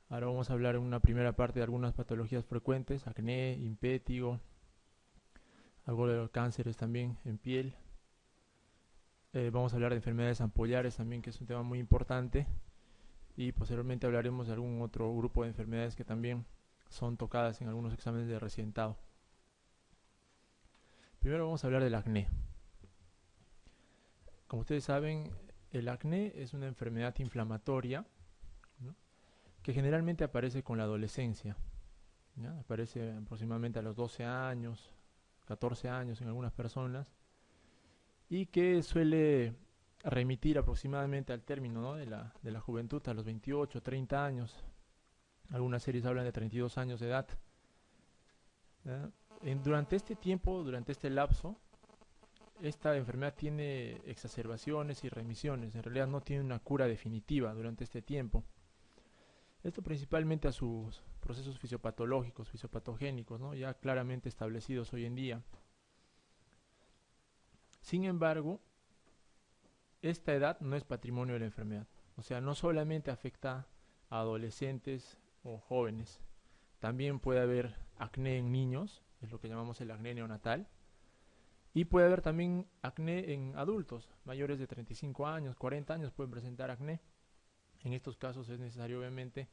Ahora vamos a hablar en una primera parte de algunas patologías frecuentes, acné, impétigo, algo de los cánceres también en piel. Vamos a hablar de enfermedades ampollares también, que es un tema muy importante. Y posteriormente hablaremos de algún otro grupo de enfermedades que también son tocadas en algunos exámenes de recientado. Primero vamos a hablar del acné. Como ustedes saben, el acné es una enfermedad inflamatoria, ¿no?, que generalmente aparece con la adolescencia, ¿ya? Aparece aproximadamente a los 12 años, 14 años en algunas personas, y que suele remitir aproximadamente al término, ¿no?, de la juventud, a los 28, 30 años. Algunas series hablan de 32 años de edad. Durante este tiempo, durante este lapso, esta enfermedad tiene exacerbaciones y remisiones. En realidad no tiene una cura definitiva durante este tiempo. Esto principalmente a sus procesos fisiopatológicos, fisiopatogénicos, ¿no?, ya claramente establecidos hoy en día. Sin embargo, esta edad no es patrimonio de la enfermedad. O sea, no solamente afecta a adolescentes o jóvenes. También puede haber acné en niños, es lo que llamamos el acné neonatal. Y puede haber también acné en adultos, mayores de 35 años, 40 años pueden presentar acné. En estos casos es necesario obviamente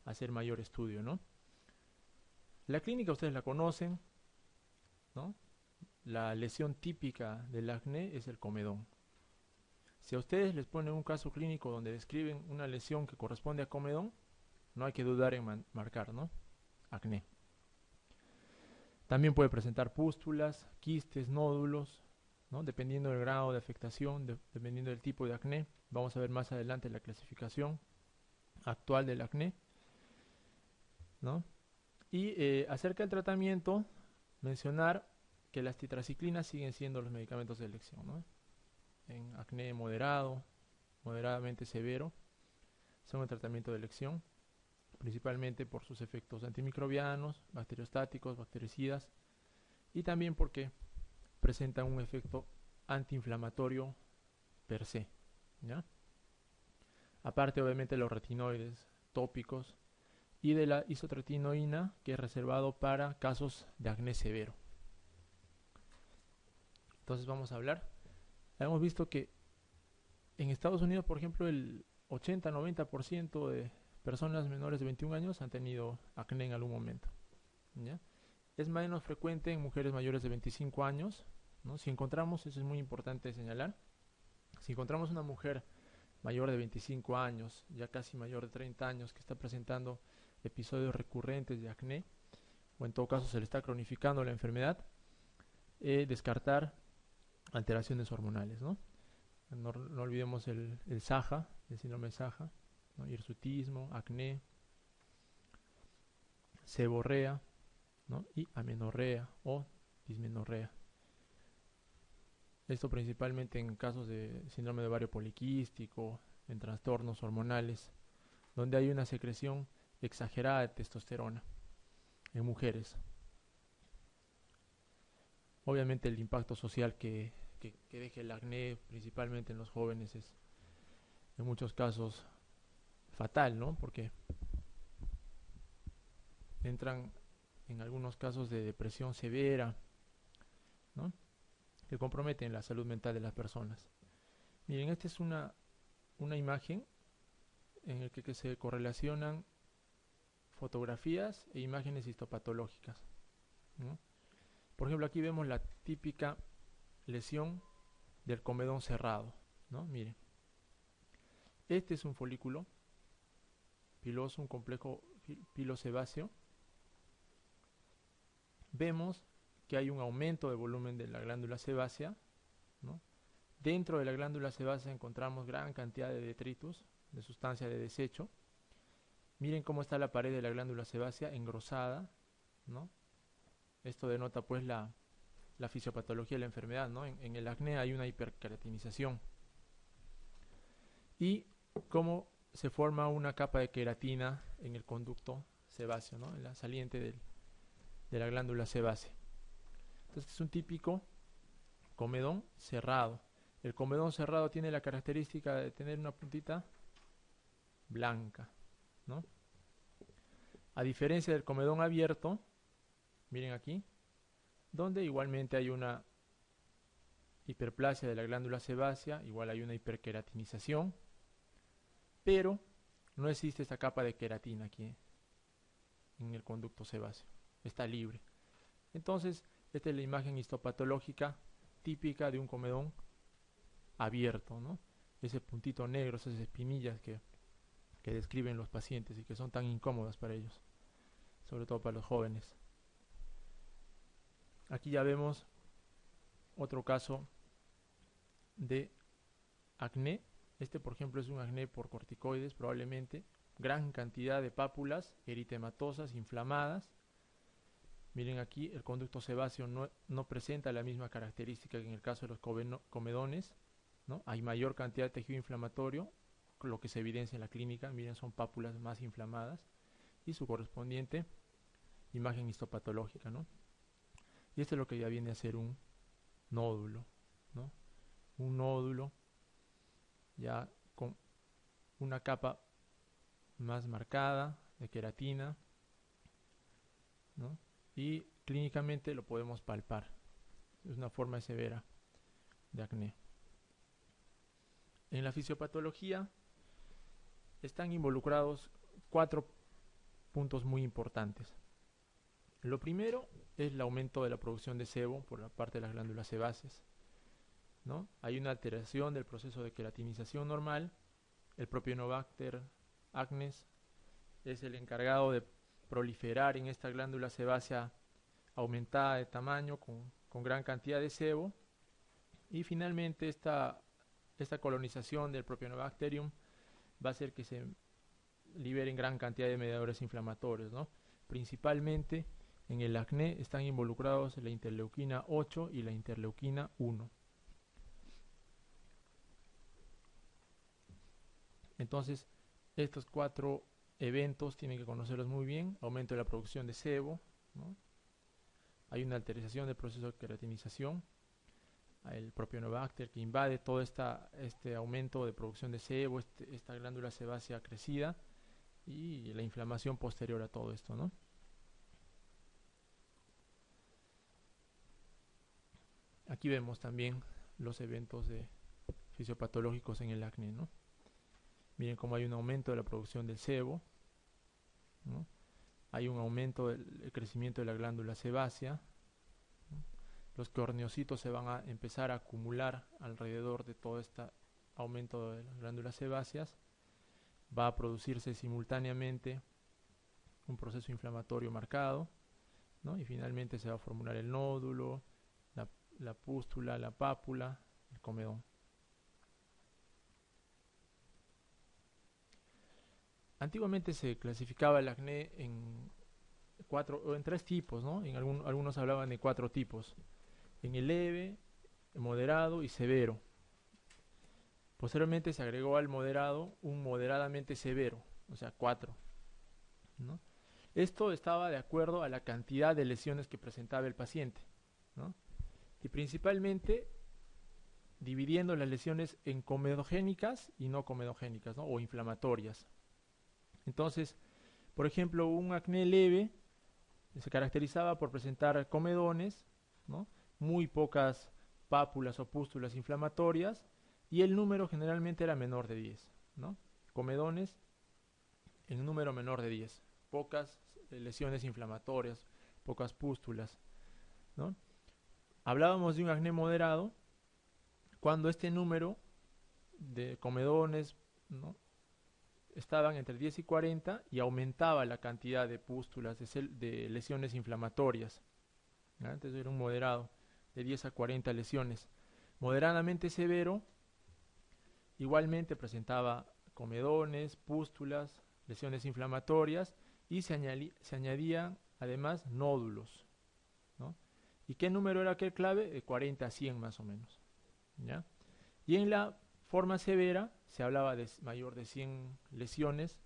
hacer mayor estudio, ¿no? La clínica ustedes la conocen, ¿no? La lesión típica del acné es el comedón. Si a ustedes les ponen un caso clínico donde describen una lesión que corresponde a comedón, no hay que dudar en marcar, ¿no?, acné. También puede presentar pústulas, quistes, nódulos, ¿no?, dependiendo del grado de afectación, dependiendo del tipo de acné. Vamos a ver más adelante la clasificación actual del acné, ¿no? Y acerca del tratamiento, mencionar que las tetraciclinas siguen siendo los medicamentos de elección, ¿no? En acné moderado, moderadamente severo, son el tratamiento de elección, principalmente por sus efectos antimicrobianos, bacteriostáticos, bactericidas, y también porque presentan un efecto antiinflamatorio per se, ¿ya? Aparte, obviamente, los retinoides tópicos y de la isotretinoína, que es reservado para casos de acné severo. Entonces vamos a hablar. Hemos visto que en Estados Unidos, por ejemplo, el 80-90% de personas menores de 21 años han tenido acné en algún momento, ¿ya? Es menos frecuente en mujeres mayores de 25 años, ¿no? Si encontramos, eso es muy importante señalar, si encontramos una mujer mayor de 25 años, ya casi mayor de 30 años, que está presentando episodios recurrentes de acné, o en todo caso se le está cronificando la enfermedad, descartar alteraciones hormonales, ¿no? No olvidemos el SAHA, el síndrome de SAHA, ¿no?, hirsutismo, acné, seborrea, ¿no?, y amenorrea o dismenorrea. Esto principalmente en casos de síndrome de ovario poliquístico, en trastornos hormonales, donde hay una secreción exagerada de testosterona en mujeres. Obviamente el impacto social que deja el acné, principalmente en los jóvenes, es en muchos casos fatal, ¿no? Porque entran en algunos casos de depresión severa, ¿no?, que comprometen la salud mental de las personas. Miren, esta es una imagen en la que se correlacionan fotografías e imágenes histopatológicas, ¿no? Por ejemplo, aquí vemos la típica lesión del comedón cerrado, ¿no? Miren, este es un folículo piloso, un complejo pilosebáceo. Vemos que hay un aumento de volumen de la glándula sebácea, ¿no? Dentro de la glándula sebácea encontramos gran cantidad de detritus, de sustancia de desecho. Miren cómo está la pared de la glándula sebácea engrosada, ¿no? Esto denota pues la fisiopatología de la enfermedad, ¿no? En el acné hay una hiperqueratinización. Y cómo se forma una capa de queratina en el conducto sebáceo, ¿no?, en la saliente de la glándula sebácea. Entonces es un típico comedón cerrado. El comedón cerrado tiene la característica de tener una puntita blanca, ¿no? A diferencia del comedón abierto, miren aquí, donde igualmente hay una hiperplasia de la glándula sebácea, igual hay una hiperqueratinización, pero no existe esta capa de queratina aquí en el conducto sebáceo, está libre. Entonces, esta es la imagen histopatológica típica de un comedón abierto, ¿no? Ese puntito negro, esas espinillas que describen los pacientes y que son tan incómodas para ellos, sobre todo para los jóvenes. Aquí ya vemos otro caso de acné. Este, por ejemplo, es un acné por corticoides, probablemente. Gran cantidad de pápulas eritematosas, inflamadas. Miren aquí, el conducto sebáceo no presenta la misma característica que en el caso de los comedones, ¿no? Hay mayor cantidad de tejido inflamatorio, lo que se evidencia en la clínica. Miren, son pápulas más inflamadas y su correspondiente imagen histopatológica, ¿no? Y esto es lo que ya viene a ser un nódulo, ¿no? Un nódulo ya con una capa más marcada de queratina, ¿no? Y clínicamente lo podemos palpar. Es una forma severa de acné. En la fisiopatología están involucrados 4 puntos muy importantes. Lo primero es el aumento de la producción de sebo por la parte de las glándulas sebáceas, ¿no? Hay una alteración del proceso de queratinización normal. El Propionobacter acnes es el encargado de proliferar en esta glándula sebácea aumentada de tamaño con gran cantidad de sebo, y finalmente esta colonización del Propionobacterium va a hacer que se liberen gran cantidad de mediadores inflamatorios, ¿no? Principalmente en el acné están involucrados la interleuquina 8 y la interleuquina 1. Entonces, estos 4 eventos tienen que conocerlos muy bien. Aumento de la producción de sebo, ¿no? Hay una alteración del proceso de queratinización. El Propionobacter que invade todo este aumento de producción de sebo, esta glándula sebácea crecida, y la inflamación posterior a todo esto, ¿no? Aquí vemos también los eventos fisiopatológicos en el acné, ¿no? Miren cómo hay un aumento de la producción del sebo, ¿no? Hay un aumento del crecimiento de la glándula sebácea, ¿no? Los corneocitos se van a empezar a acumular alrededor de todo este aumento de las glándulas sebáceas. Va a producirse simultáneamente un proceso inflamatorio marcado, ¿no? Y finalmente se va a formular el nódulo, la pústula, la pápula, el comedón. Antiguamente se clasificaba el acné en 3 tipos, ¿no? Algunos hablaban de 4 tipos: en el leve, moderado y severo. Posteriormente se agregó al moderado un moderadamente severo, o sea, 4, ¿no? Esto estaba de acuerdo a la cantidad de lesiones que presentaba el paciente, ¿no? Y principalmente dividiendo las lesiones en comedogénicas y no comedogénicas, ¿no? O inflamatorias. Entonces, por ejemplo, un acné leve se caracterizaba por presentar comedones, ¿no? Muy pocas pápulas o pústulas inflamatorias, y el número generalmente era menor de 10, ¿no? Comedones en número menor de 10, pocas lesiones inflamatorias, pocas pústulas, ¿no? Hablábamos de un acné moderado cuando este número de comedones, ¿no?, estaban entre 10 y 40 y aumentaba la cantidad de pústulas, de lesiones inflamatorias, ¿no? Entonces era un moderado, de 10 a 40 lesiones. Moderadamente severo, igualmente presentaba comedones, pústulas, lesiones inflamatorias, y se añadían además nódulos, ¿no? ¿Y qué número era aquel clave? De 40 a 100 más o menos, ¿ya? Y en la forma severa se hablaba de mayor de 100 lesiones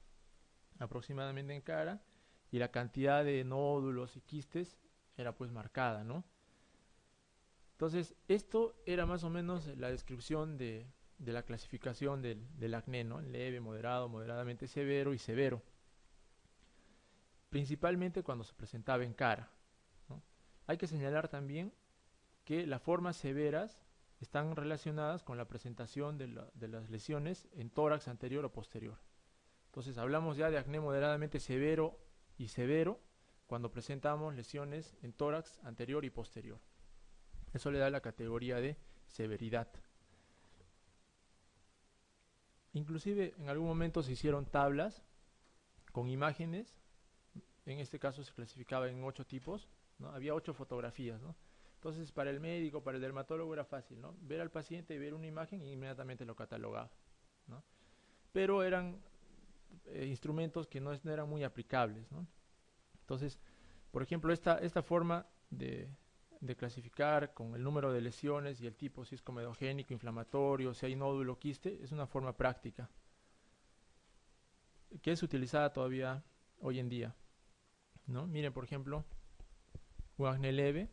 aproximadamente en cara, y la cantidad de nódulos y quistes era pues marcada, ¿no? Entonces, esto era más o menos la descripción de la clasificación del acné, ¿no? Leve, moderado, moderadamente severo y severo. principalmente cuando se presentaba en cara, ¿no? Hay que señalar también que las formas severas están relacionadas con la presentación de las lesiones en tórax anterior o posterior. Entonces hablamos ya de acné moderadamente severo y severo cuando presentamos lesiones en tórax anterior y posterior. Eso le da la categoría de severidad. Inclusive en algún momento se hicieron tablas con imágenes. En este caso se clasificaba en 8 tipos, ¿no? Había 8 fotografías, ¿no? Entonces para el médico, para el dermatólogo era fácil, ¿no? Ver al paciente y ver una imagen y inmediatamente lo catalogaba, ¿no? Pero eran instrumentos que no eran muy aplicables, ¿no? Entonces, por ejemplo, esta forma de clasificar con el número de lesiones y el tipo, si es comedogénico, inflamatorio, si hay nódulo, quiste, es una forma práctica que es utilizada todavía hoy en día, ¿no? Miren, por ejemplo, un acné leve,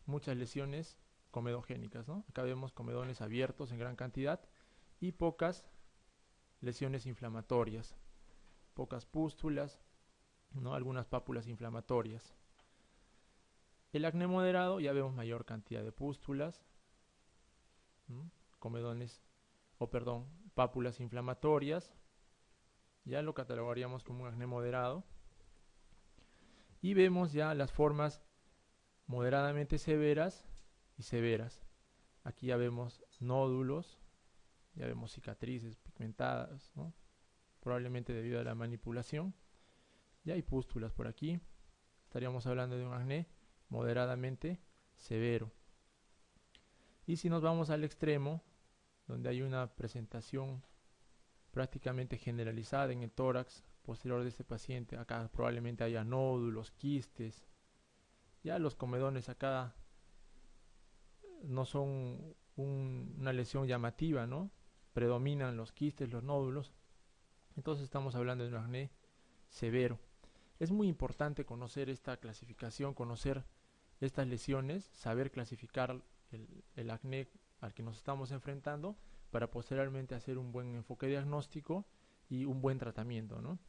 muchas lesiones comedogénicas, ¿no? Acá vemos comedones abiertos en gran cantidad y pocas lesiones inflamatorias, pocas pústulas, ¿no? Algunas pápulas inflamatorias. El acné moderado ya vemos mayor cantidad de pústulas, ¿no? Comedones, pápulas inflamatorias, ya lo catalogaríamos como un acné moderado. Y vemos ya las formas moderadamente severas y severas. Aquí ya vemos nódulos, ya vemos cicatrices pigmentadas, ¿no? Probablemente debido a la manipulación. Ya hay pústulas por aquí. Estaríamos hablando de un acné moderadamente severo. Y si nos vamos al extremo, donde hay una presentación prácticamente generalizada en el tórax posterior de este paciente, acá probablemente haya nódulos, quistes. Ya los comedones acá no son una lesión llamativa, ¿no? Predominan los quistes, los nódulos. Entonces estamos hablando de un acné severo. Es muy importante conocer esta clasificación, conocer estas lesiones, saber clasificar el acné al que nos estamos enfrentando para posteriormente hacer un buen enfoque diagnóstico y un buen tratamiento, ¿no?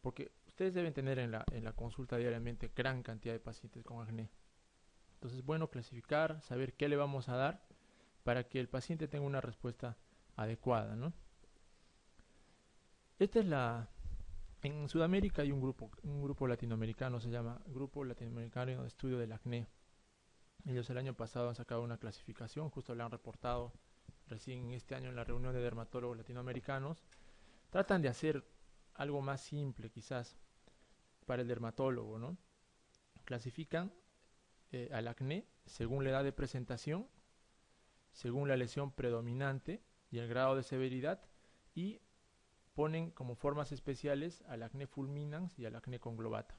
Porque ustedes deben tener en la consulta diariamente gran cantidad de pacientes con acné. Entonces es bueno clasificar, saber qué le vamos a dar para que el paciente tenga una respuesta adecuada, ¿no? En Sudamérica hay un grupo latinoamericano, se llama Grupo Latinoamericano de Estudio del Acné. Ellos el año pasado han sacado una clasificación, justo la han reportado recién este año en la reunión de dermatólogos latinoamericanos. Tratan de hacer algo más simple quizás para el dermatólogo, ¿no? Clasifican al acné según la edad de presentación, según la lesión predominante y el grado de severidad, y ponen como formas especiales al acné fulminans y al acné conglobata.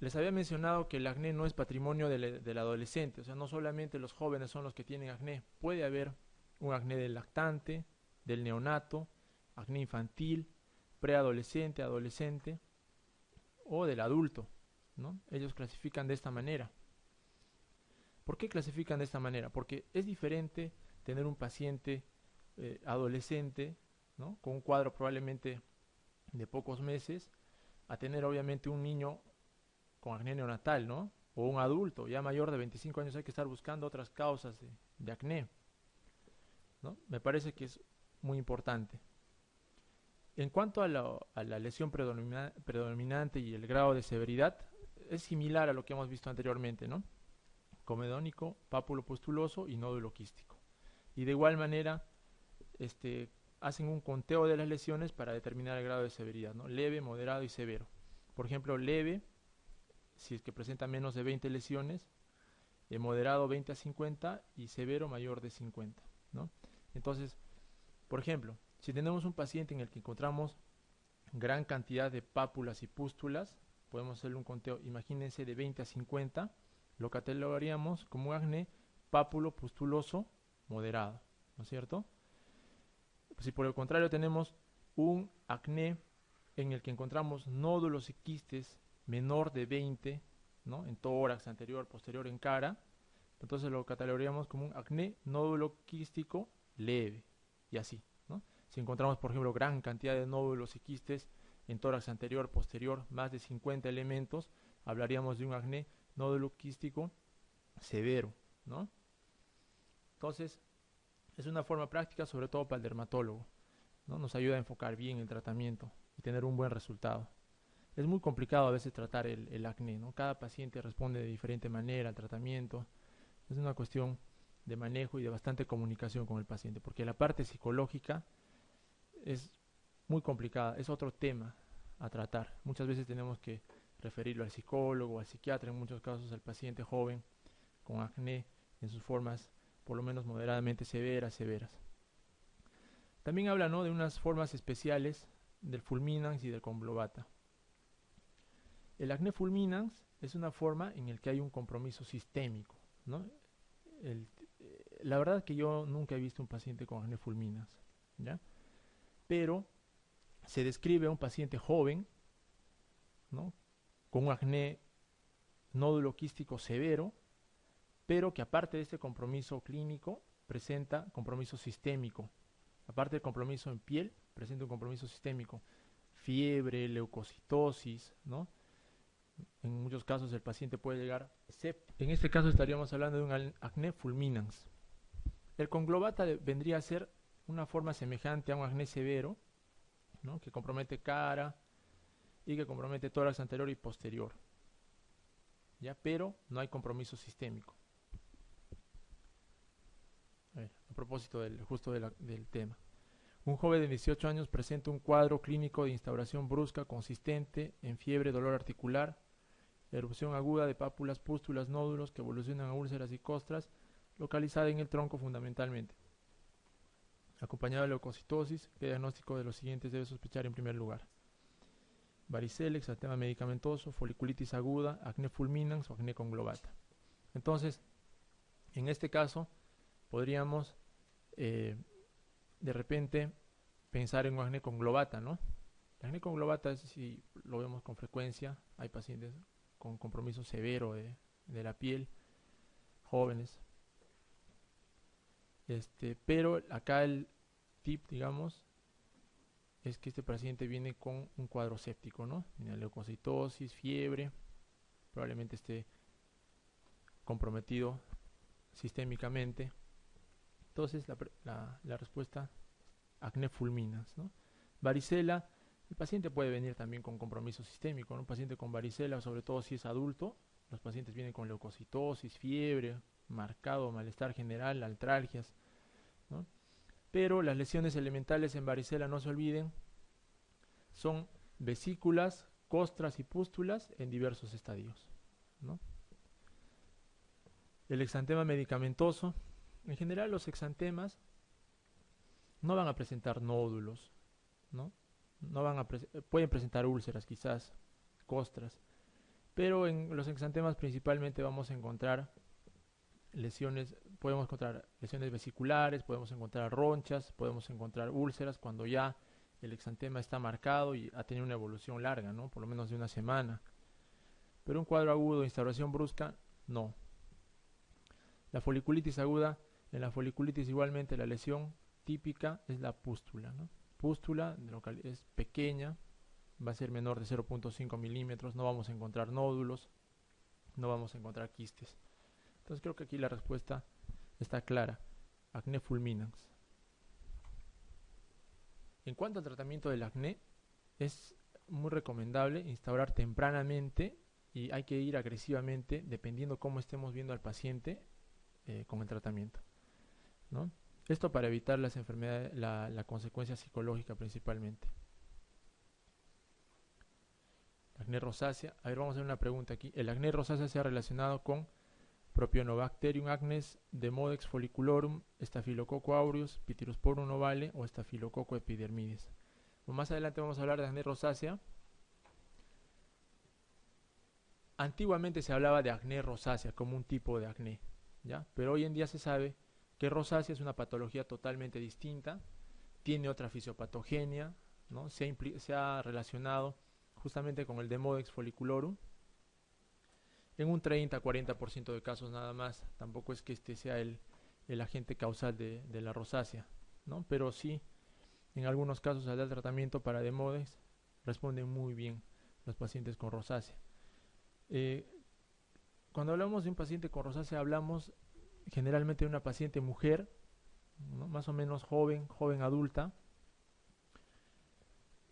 Les había mencionado que el acné no es patrimonio del adolescente, o sea, no solamente los jóvenes son los que tienen acné, puede haber un acné del lactante, del neonato, acné infantil, preadolescente, adolescente o del adulto, ¿no? Ellos clasifican de esta manera. ¿Por qué clasifican de esta manera? Porque es diferente tener un paciente adolescente, ¿no? Con un cuadro probablemente de pocos meses, a tener obviamente un niño con acné neonatal, ¿no? O un adulto ya mayor de 25 años. Hay que estar buscando otras causas de acné, ¿no? Me parece que es muy importante. En cuanto a la lesión predominante y el grado de severidad, es similar a lo que hemos visto anteriormente, ¿no? Comedónico, pápulo pustuloso y nódulo quístico. Y de igual manera, hacen un conteo de las lesiones para determinar el grado de severidad, ¿no? Leve, moderado y severo. Por ejemplo, leve, si es que presenta menos de 20 lesiones, moderado 20 a 50 y severo mayor de 50, ¿no? Entonces, por ejemplo, si tenemos un paciente en el que encontramos gran cantidad de pápulas y pústulas, podemos hacerle un conteo, imagínense, de 20 a 50, lo catalogaríamos como un acné pápulo pustuloso moderado, ¿no es cierto? Si por el contrario tenemos un acné en el que encontramos nódulos y quistes menor de 20, ¿no? En tórax, anterior, posterior, en cara, entonces lo catalogaríamos como un acné nódulo quístico leve, y así, ¿no? Si encontramos, por ejemplo, gran cantidad de nódulos y quistes en tórax anterior, posterior, más de 50 elementos, hablaríamos de un acné nódulo quístico severo, ¿no? Entonces, es una forma práctica, sobre todo para el dermatólogo, ¿no? Nos ayuda a enfocar bien el tratamiento y tener un buen resultado. Es muy complicado a veces tratar el acné, ¿no? Cada paciente responde de diferente manera al tratamiento. Es una cuestión de manejo y de bastante comunicación con el paciente, porque la parte psicológica es muy complicada, es otro tema a tratar. Muchas veces tenemos que referirlo al psicólogo, al psiquiatra, en muchos casos al paciente joven con acné en sus formas por lo menos moderadamente severas. También habla, ¿no?, de unas formas especiales del fulminans y del conglobata. El acné fulminans es una forma en la que hay un compromiso sistémico, ¿no? La verdad que yo nunca he visto un paciente con acné fulminans, ¿ya? Pero se describe a un paciente joven, ¿no?, con un acné nódulo quístico severo, pero que aparte de este compromiso clínico presenta compromiso sistémico. Aparte del compromiso en piel, presenta un compromiso sistémico, fiebre, leucocitosis, ¿no? En muchos casos el paciente puede llegar séptico. En este caso estaríamos hablando de un acné fulminans. El conglobata vendría a ser una forma semejante a un acné severo, ¿no?, que compromete cara y que compromete tórax anterior y posterior, ¿ya? Pero no hay compromiso sistémico. A propósito del tema. Un joven de 18 años presenta un cuadro clínico de instauración brusca consistente en fiebre, dolor articular, erupción aguda de pápulas, pústulas, nódulos que evolucionan a úlceras y costras, localizada en el tronco fundamentalmente. Acompañado de leucocitosis, ¿qué diagnóstico de los siguientes debe sospechar en primer lugar? Varicela, exantema medicamentoso, foliculitis aguda, acné fulminans o acné conglobata. Entonces, en este caso, podríamos de repente pensar en un acné conglobata, ¿no? El acné conglobata, si lo vemos con frecuencia, hay pacientes con compromiso severo de la piel, jóvenes. Pero acá el tip, digamos, es que este paciente viene con un cuadro séptico, ¿no? Tiene leucocitosis, fiebre, probablemente esté comprometido sistémicamente. Entonces la respuesta, acné fulminans, ¿no? Varicela, el paciente puede venir también con compromiso sistémico, ¿no? Un paciente con varicela, sobre todo si es adulto, los pacientes vienen con leucocitosis, fiebre, marcado malestar general, artralgias, ¿no? Pero las lesiones elementales en varicela, no se olviden, son vesículas, costras y pústulas en diversos estadios, ¿no? El exantema medicamentoso. En general los exantemas no van a presentar nódulos, ¿no? Pueden presentar úlceras quizás, costras, pero en los exantemas principalmente vamos a encontrar podemos encontrar lesiones vesiculares, podemos encontrar ronchas, podemos encontrar úlceras cuando ya el exantema está marcado y ha tenido una evolución larga, ¿no?, por lo menos de una semana. Pero un cuadro agudo de instauración brusca, no. La foliculitis aguda, en la foliculitis igualmente la lesión típica es la pústula, ¿no? Pústula es pequeña, va a ser menor de 0.5 milímetros, no vamos a encontrar nódulos, no vamos a encontrar quistes. Entonces creo que aquí la respuesta está clara, acné fulminans. En cuanto al tratamiento del acné, es muy recomendable instaurar tempranamente y hay que ir agresivamente dependiendo cómo estemos viendo al paciente con el tratamiento, ¿no? Esto para evitar las enfermedades, la consecuencia psicológica principalmente. Acné rosácea. A ver, vamos a hacer una pregunta aquí. ¿El acné rosácea se ha relacionado con Propionobacterium acnes, Demodex folliculorum, Staphylococcus aureus, Pityrosporum ovale o Staphylococcus epidermidis? Pues más adelante vamos a hablar de acné rosácea. Antiguamente se hablaba de acné rosácea como un tipo de acné, ¿ya? Pero hoy en día se sabe que rosácea es una patología totalmente distinta, tiene otra fisiopatogenia, ¿no? Se ha relacionado justamente con el Demodex folliculorum en un 30-40% de casos nada más. Tampoco es que este sea el agente causal de la rosácea, ¿no? Pero sí, en algunos casos se da el tratamiento para Demodex, responden muy bien los pacientes con rosácea. Cuando hablamos de un paciente con rosácea, hablamos generalmente de una paciente mujer, ¿no? Más o menos joven adulta,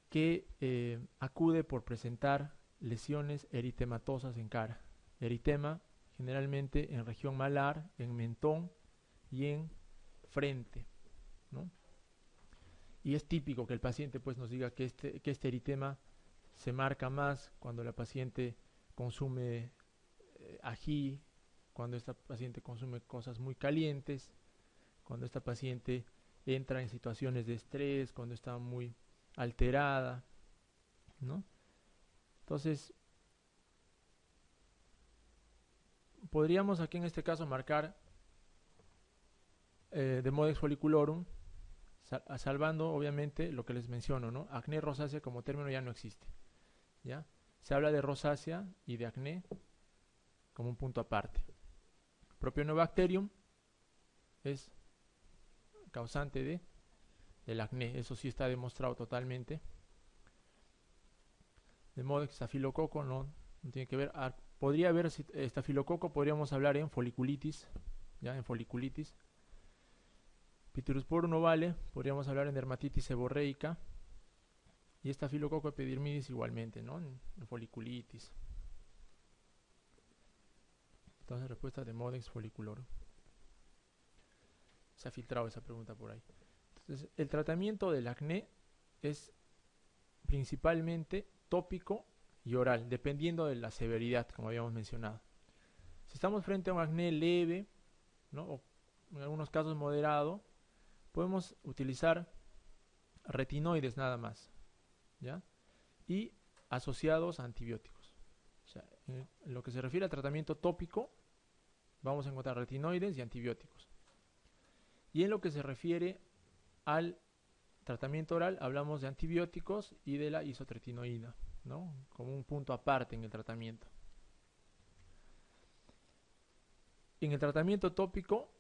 que acude por presentar lesiones eritematosas en cara. Eritema generalmente en región malar, en mentón y en frente, ¿no? Y es típico que el paciente pues nos diga que este eritema se marca más cuando la paciente consume ají, cuando esta paciente consume cosas muy calientes, cuando esta paciente entra en situaciones de estrés, cuando está muy alterada, ¿no? Entonces, podríamos aquí en este caso marcar Demodex folliculorum, salvando obviamente lo que les menciono, ¿no? Acné rosácea como término ya no existe, ¿ya? Se habla de rosácea y de acné como un punto aparte. Propionobacterium es causante del acné, eso sí está demostrado totalmente. Demodex, estafilococo no tiene que ver. Podría haber estafilococo, podríamos hablar en foliculitis, ya en foliculitis. Pityrosporum ovale, podríamos hablar en dermatitis seborreica. Y estafilococo epidermidis igualmente, ¿no? En foliculitis. Entonces, respuesta de Demodex folliculorum. Se ha filtrado esa pregunta por ahí. Entonces, el tratamiento del acné es principalmente tópico y oral, dependiendo de la severidad, como habíamos mencionado. Si estamos frente a un acné leve, ¿no? O en algunos casos moderado, podemos utilizar retinoides nada más, ¿ya? Y asociados a antibióticos. O sea, en lo que se refiere al tratamiento tópico, vamos a encontrar retinoides y antibióticos. Y en lo que se refiere al tratamiento oral, hablamos de antibióticos y de la isotretinoína, ¿no? Como un punto aparte en el tratamiento. En el tratamiento tópico,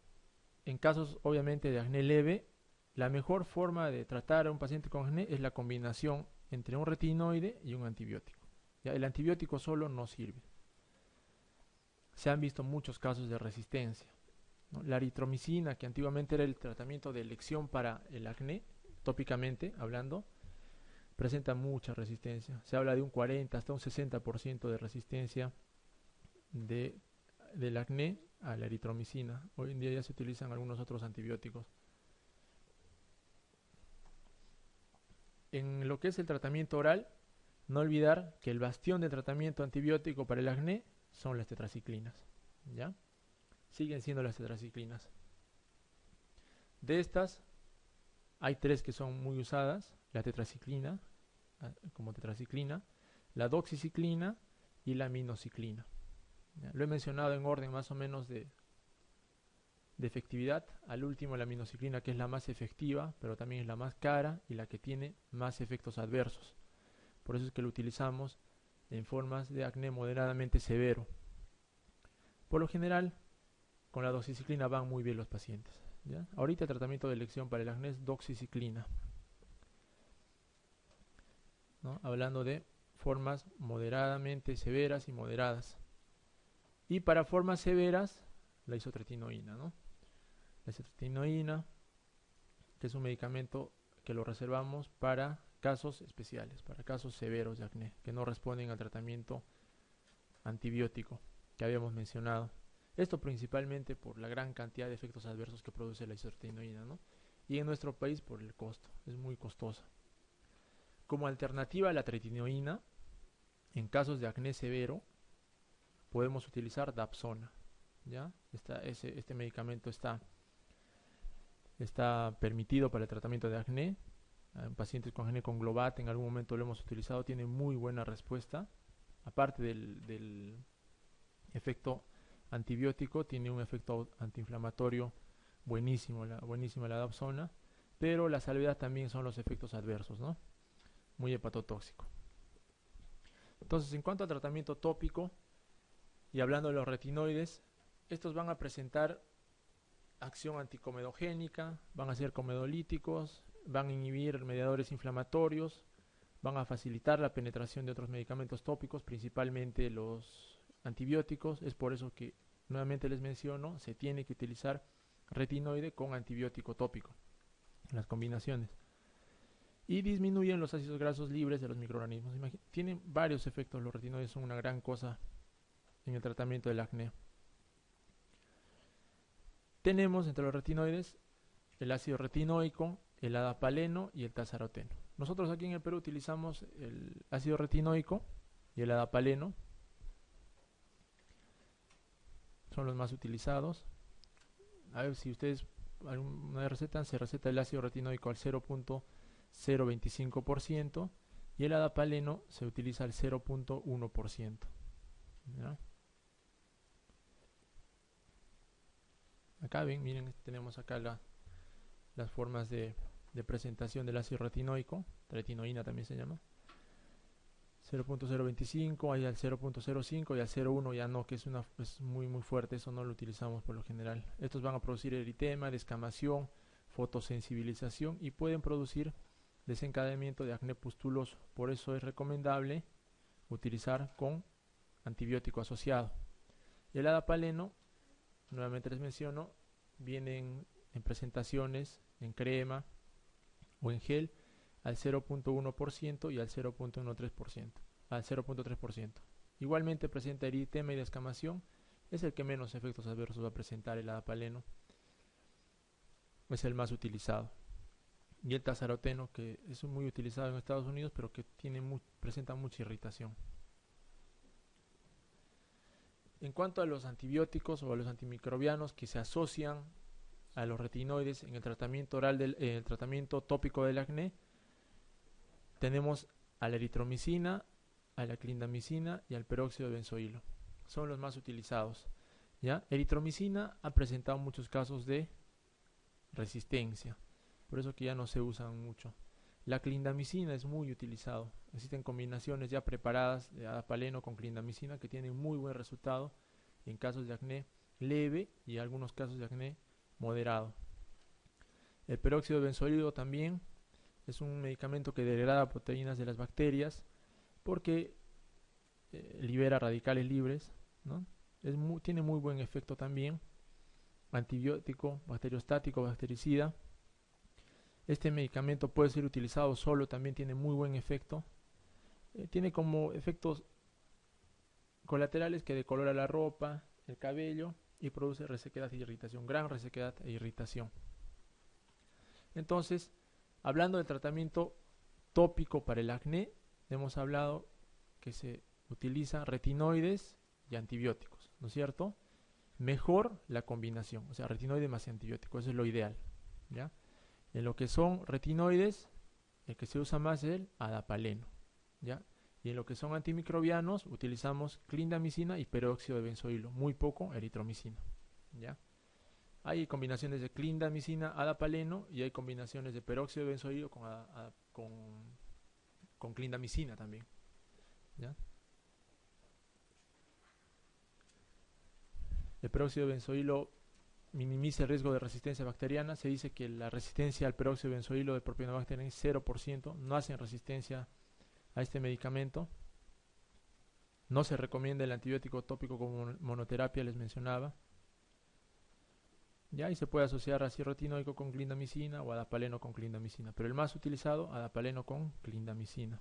en casos obviamente de acné leve, la mejor forma de tratar a un paciente con acné es la combinación entre un retinoide y un antibiótico. ¿Ya? El antibiótico solo no sirve. Se han visto muchos casos de resistencia, ¿no? La eritromicina, que antiguamente era el tratamiento de elección para el acné, tópicamente hablando, presenta mucha resistencia. Se habla de un 40 hasta un 60% de resistencia del acné a la eritromicina. Hoy en día ya se utilizan algunos otros antibióticos. En lo que es el tratamiento oral, no olvidar que el bastión de tratamiento antibiótico para el acné son las tetraciclinas, ¿ya? Siguen siendo las tetraciclinas. De estas, hay 3 que son muy usadas: la tetraciclina, como tetraciclina, la doxiciclina y la minoxiclina. ¿Ya? Lo he mencionado en orden más o menos de efectividad. Al último, la minoxiclina, que es la más efectiva, pero también es la más cara y la que tiene más efectos adversos. Por eso es que lo utilizamos en formas de acné moderadamente severo. Por lo general, con la doxiciclina van muy bien los pacientes, ¿ya? Ahorita el tratamiento de elección para el acné es doxiciclina, ¿no? Hablando de formas moderadamente severas y moderadas. Y para formas severas, la isotretinoína, ¿no? La isotretinoína, que es un medicamento que lo reservamos para casos especiales, para casos severos de acné, que no responden al tratamiento antibiótico que habíamos mencionado. Esto principalmente por la gran cantidad de efectos adversos que produce la isotretinoína, ¿no? Y en nuestro país por el costo, es muy costosa. Como alternativa a la tretinoína, en casos de acné severo, podemos utilizar Dapsona, ¿ya? Este medicamento está permitido para el tratamiento de acné. En pacientes con acné con Globat en algún momento lo hemos utilizado, tiene muy buena respuesta. Aparte del efecto antibiótico, tiene un efecto antiinflamatorio buenísima la Dapsona, pero la salvedad también son los efectos adversos, ¿no? Muy hepatotóxico. Entonces, en cuanto al tratamiento tópico, y hablando de los retinoides, estos van a presentar acción anticomedogénica, van a ser comedolíticos, van a inhibir mediadores inflamatorios, van a facilitar la penetración de otros medicamentos tópicos, principalmente los antibióticos. Es por eso que, nuevamente les menciono, se tiene que utilizar retinoide con antibiótico tópico, las combinaciones. Y disminuyen los ácidos grasos libres de los microorganismos. Tienen varios efectos, los retinoides son una gran cosa en el tratamiento del acné. Tenemos entre los retinoides el ácido retinoico, el adapaleno y el tazaroteno. Nosotros aquí en el Perú utilizamos el ácido retinoico y el adapaleno. Son los más utilizados. A ver si ustedes alguna receta, se receta el ácido retinoico al 0.025% y el adapaleno se utiliza al 0.1%. ¿Ya? Acá ven, miren, tenemos acá las formas de presentación del ácido retinoico, retinoína también se llama. 0.025, ahí al 0.05 y al 0.1 ya no, que es muy fuerte, eso no lo utilizamos por lo general. Estos van a producir eritema, descamación, fotosensibilización y pueden producir desencadenamiento de acné pustuloso. Por eso es recomendable utilizar con antibiótico asociado. El adapaleno, nuevamente les menciono, vienen en presentaciones en crema o en gel al 0.1% y al 0.3%. Igualmente presenta eritema y descamación. Es el que menos efectos adversos va a presentar el adapaleno. Es el más utilizado. Y el tazaroteno, que es muy utilizado en Estados Unidos, pero que presenta mucha irritación. En cuanto a los antibióticos o a los antimicrobianos que se asocian a los retinoides en el tratamiento oral el tratamiento tópico del acné, tenemos a la eritromicina, a la clindamicina y al peróxido de benzoilo. Son los más utilizados. ¿Ya? Eritromicina ha presentado muchos casos de resistencia, por eso que ya no se usan mucho. La clindamicina es muy utilizado. Existen combinaciones ya preparadas de adapaleno con clindamicina que tienen muy buen resultado en casos de acné leve y algunos casos de acné moderado. El peróxido de benzoilo también es un medicamento que degrada proteínas de las bacterias porque libera radicales libres, ¿no? Tiene muy buen efecto también. Antibiótico, bacteriostático, bactericida. Este medicamento puede ser utilizado solo, también tiene muy buen efecto. Tiene como efectos colaterales que decolora la ropa, el cabello y produce resequedad e irritación, gran resequedad e irritación. Entonces, hablando de tratamiento tópico para el acné, hemos hablado que se utiliza retinoides y antibióticos, ¿no es cierto? Mejor la combinación, o sea, retinoide más antibiótico, eso es lo ideal, ¿ya? En lo que son retinoides, el que se usa más es el adapaleno, ¿ya? Y en lo que son antimicrobianos, utilizamos clindamicina y peróxido de benzoilo, muy poco eritromicina, ¿ya? Hay combinaciones de clindamicina, adapaleno y hay combinaciones de peróxido de benzoilo con clindamicina también, ¿ya? El peróxido de benzoilo minimiza el riesgo de resistencia bacteriana. Se dice que la resistencia al peróxido de benzoilo de Propionibacter es 0%. No hacen resistencia a este medicamento. No se recomienda el antibiótico tópico como monoterapia, les mencionaba. Ya, y se puede asociar ácido retinoico con clindamicina o adapaleno con clindamicina, pero el más utilizado, adapaleno con clindamicina.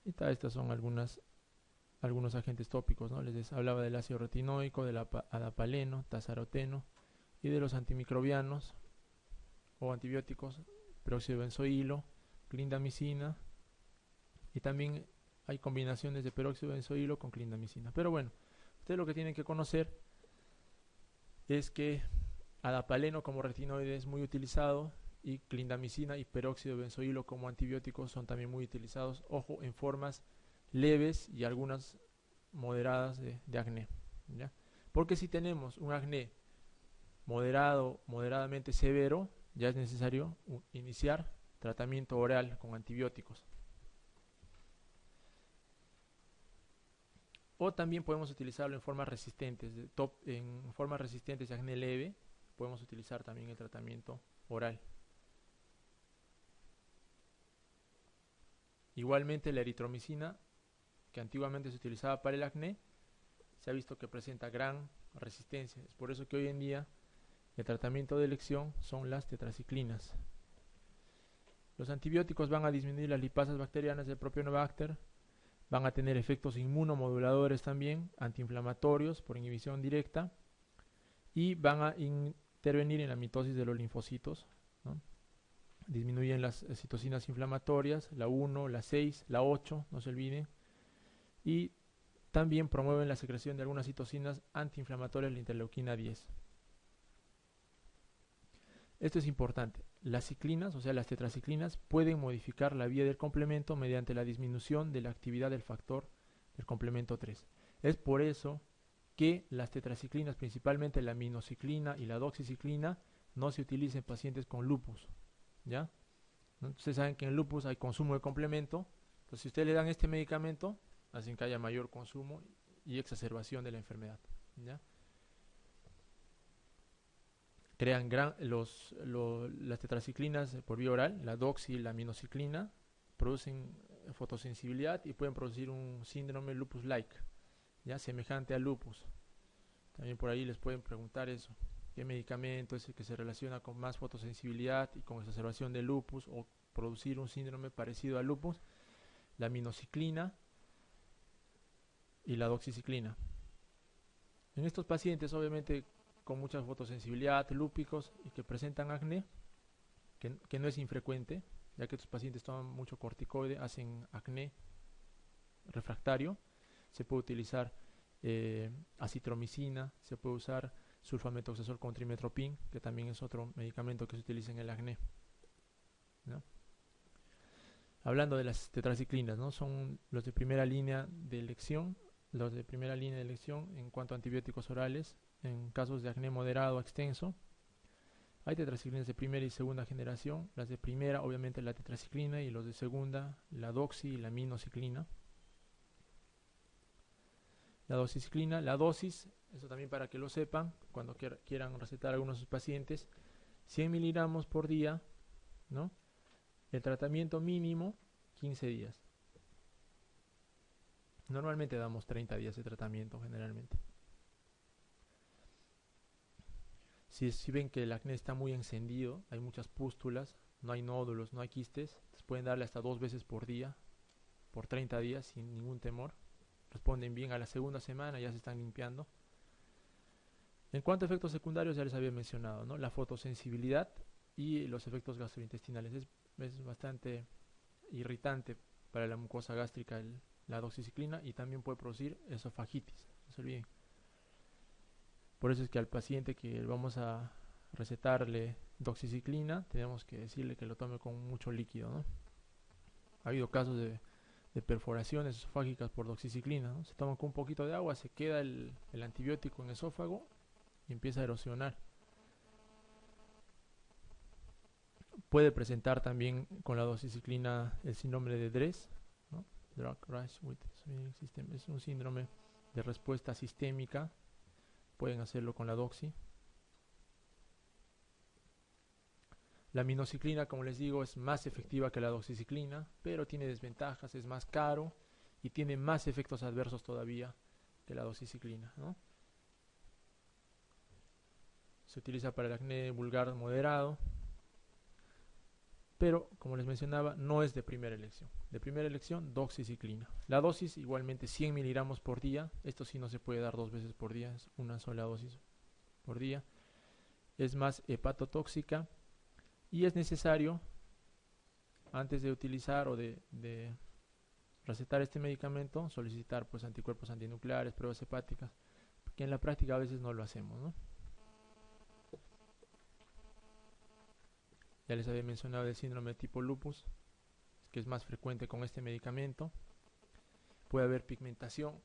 Y estos son algunos agentes tópicos, ¿no? Les hablaba del ácido retinoico, del adapaleno, tazaroteno y de los antimicrobianos o antibióticos, peróxido de benzoilo, clindamicina, y también hay combinaciones de peróxido de benzoilo con clindamicina. Pero bueno, ustedes lo que tienen que conocer es que adapaleno como retinoide es muy utilizado y clindamicina y peróxido de benzoilo como antibióticos son también muy utilizados, ojo, en formas leves y algunas moderadas de acné, ¿ya? Porque si tenemos un acné moderadamente severo, ya es necesario iniciar tratamiento oral con antibióticos. O también podemos utilizarlo en formas resistentes, en formas resistentes de acné leve, podemos utilizar también el tratamiento oral. Igualmente la eritromicina, que antiguamente se utilizaba para el acné, se ha visto que presenta gran resistencia. Es por eso que hoy en día el tratamiento de elección son las tetraciclinas. Los antibióticos van a disminuir las lipasas bacterianas del Propionobacter, van a tener efectos inmunomoduladores también, antiinflamatorios por inhibición directa, y van a intervenir en la mitosis de los linfocitos, ¿no? Disminuyen las citocinas inflamatorias, la 1, la 6, la 8, no se olviden, y también promueven la secreción de algunas citocinas antiinflamatorias, la interleuquina 10. Esto es importante. Las ciclinas, o sea las tetraciclinas, pueden modificar la vía del complemento mediante la disminución de la actividad del factor del complemento 3. Es por eso que las tetraciclinas, principalmente la aminociclina y la doxiciclina, no se utilizan en pacientes con lupus, ¿ya? ¿No? Ustedes saben que en lupus hay consumo de complemento, entonces si ustedes le dan este medicamento, hacen que haya mayor consumo y exacerbación de la enfermedad, ¿ya? Crean las tetraciclinas por vía oral, la doxi y la aminociclina, producen fotosensibilidad y pueden producir un síndrome lupus-like, ya semejante al lupus. También por ahí les pueden preguntar eso, qué medicamento es el que se relaciona con más fotosensibilidad y con exacerbación de lupus o producir un síndrome parecido al lupus. La aminociclina y la doxiciclina. En estos pacientes, obviamente, con mucha fotosensibilidad, lúpicos y que presentan acné, que no es infrecuente, ya que estos pacientes toman mucho corticoide, hacen acné refractario, se puede utilizar acitromicina, se puede usar sulfametoxazol con trimetropin, que también es otro medicamento que se utiliza en el acné, ¿no? Hablando de las tetraciclinas, ¿no? Son los de primera línea de elección, en cuanto a antibióticos orales, en casos de acné moderado o extenso. Hay tetraciclinas de primera y segunda generación. Las de primera, obviamente, la tetraciclina, y los de segunda, la doxi y la aminociclina. La doxiciclina, la dosis, eso también para que lo sepan, cuando quieran recetar a algunos de sus pacientes, 100 miligramos por día, ¿no? El tratamiento mínimo, 15 días. Normalmente damos 30 días de tratamiento, generalmente. Si ven que el acné está muy encendido, hay muchas pústulas, no hay nódulos, no hay quistes, pueden darle hasta 2 veces por día, por 30 días, sin ningún temor. Responden bien a la segunda semana, ya se están limpiando. En cuanto a efectos secundarios, ya les había mencionado, ¿no? La fotosensibilidad y los efectos gastrointestinales. Es bastante irritante para la mucosa gástrica la doxiciclina, y también puede producir esofagitis, no se olviden. Por eso es que al paciente que vamos a recetarle doxiciclina, tenemos que decirle que lo tome con mucho líquido, ¿no? Ha habido casos de perforaciones esofágicas por doxiciclina, ¿no? Se toma con un poquito de agua, se queda el antibiótico en el esófago y empieza a erosionar. Puede presentar también con la doxiciclina el síndrome de DRESS, ¿no? Drug Rash with System. Es un síndrome de respuesta sistémica. Pueden hacerlo con la doxi. La aminociclina, como les digo, es más efectiva que la doxiciclina, pero tiene desventajas, es más caro y tiene más efectos adversos todavía que la doxiciclina, ¿no? Se utiliza para el acné vulgar moderado, pero como les mencionaba, no es de primera elección. De primera elección, doxiciclina. La dosis igualmente 100 miligramos por día. Esto sí no se puede dar 2 veces por día, es una sola dosis por día. Es más hepatotóxica y es necesario, antes de utilizar o de recetar este medicamento, solicitar pues anticuerpos antinucleares, pruebas hepáticas, porque en la práctica a veces no lo hacemos, ¿no? Ya les había mencionado el síndrome de tipo lupus, que es más frecuente con este medicamento. Puede haber pigmentación.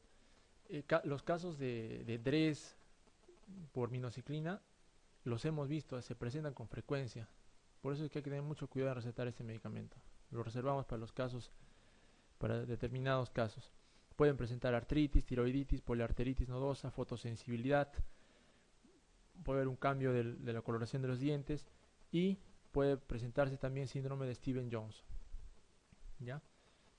Los casos de DRESS por minociclina los hemos visto, se presentan con frecuencia. Por eso es que hay que tener mucho cuidado en recetar este medicamento. Lo reservamos para los casos, para determinados casos. Pueden presentar artritis, tiroiditis, poliarteritis nodosa, fotosensibilidad. Puede haber un cambio de la coloración de los dientes y puede presentarse también síndrome de Stevens-Jones, ¿ya?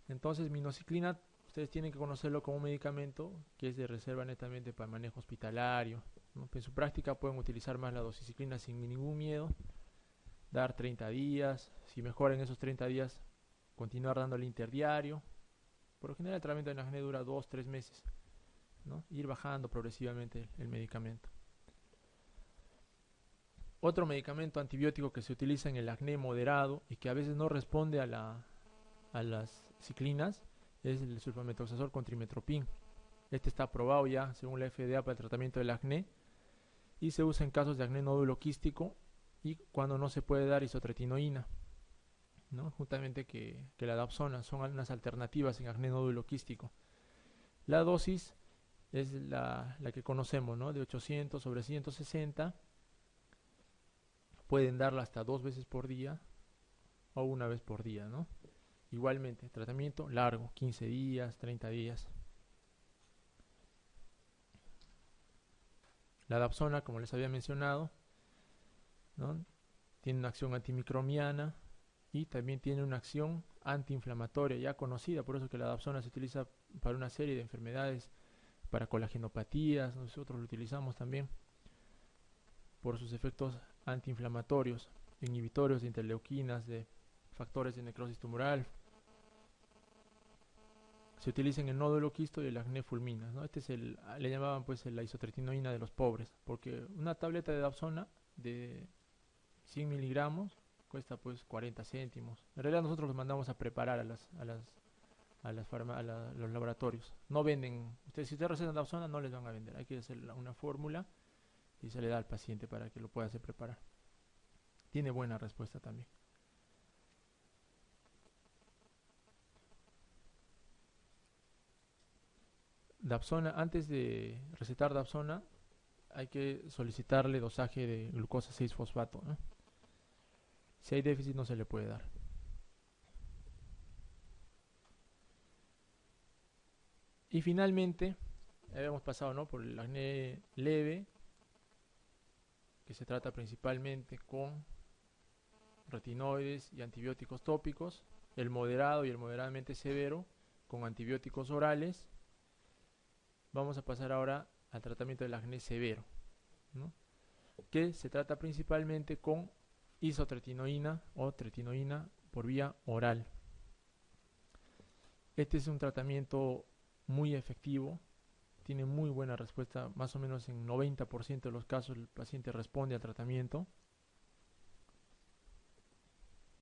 Entonces, minociclina, ustedes tienen que conocerlo como un medicamento que es de reserva netamente para manejo hospitalario, ¿no? En su práctica pueden utilizar más la doxiciclina sin ningún miedo, dar 30 días, si mejoran esos 30 días, continuar dándole interdiario. Por lo general el tratamiento de acné dura 2-3 meses, ¿no? Ir bajando progresivamente el medicamento. Otro medicamento antibiótico que se utiliza en el acné moderado y que a veces no responde a las ciclinas es el sulfamethoxazol con trimestoprim. Este está aprobado ya según la FDA para el tratamiento del acné y se usa en casos de acné nódulo quístico y cuando no se puede dar isotretinoína, ¿no? Juntamente que la dapsona son unas alternativas en acné nódulo quístico. La dosis es la que conocemos, ¿no? De 800 sobre 160. Pueden darla hasta 2 veces por día o una vez por día, ¿no? Igualmente, tratamiento largo, 15 días, 30 días. La dapsona, como les había mencionado, ¿no? Tiene una acción antimicromiana y también tiene una acción antiinflamatoria ya conocida, por eso que la dapsona se utiliza para una serie de enfermedades, para colagenopatías, nosotros lo utilizamos también por sus efectos antiinflamatorios, inhibitorios de interleuquinas, de factores de necrosis tumoral. Se utiliza en el nódulo quisto y el acné fulminas, ¿no? Este es le llamaban pues la isotretinoína de los pobres, porque una tableta de dapsona de 100 miligramos cuesta pues 40 céntimos. En realidad nosotros los mandamos a preparar a los laboratorios. No venden, si ustedes recetan dapsona no les van a vender, hay que hacer una fórmula y se le da al paciente para que lo pueda hacer preparar. Tiene buena respuesta también. Dapsona, antes de recetar dapsona hay que solicitarle dosaje de glucosa 6-fosfato, ¿no? Si hay déficit no se le puede dar. Y finalmente, habíamos pasado, ¿no?, por el acné leve, que se trata principalmente con retinoides y antibióticos tópicos, el moderado y el moderadamente severo con antibióticos orales. Vamos a pasar ahora al tratamiento del acné severo, ¿no?, que se trata principalmente con isotretinoína o tretinoína por vía oral. Este es un tratamiento muy efectivo, tiene muy buena respuesta, más o menos en 90% de los casos el paciente responde al tratamiento.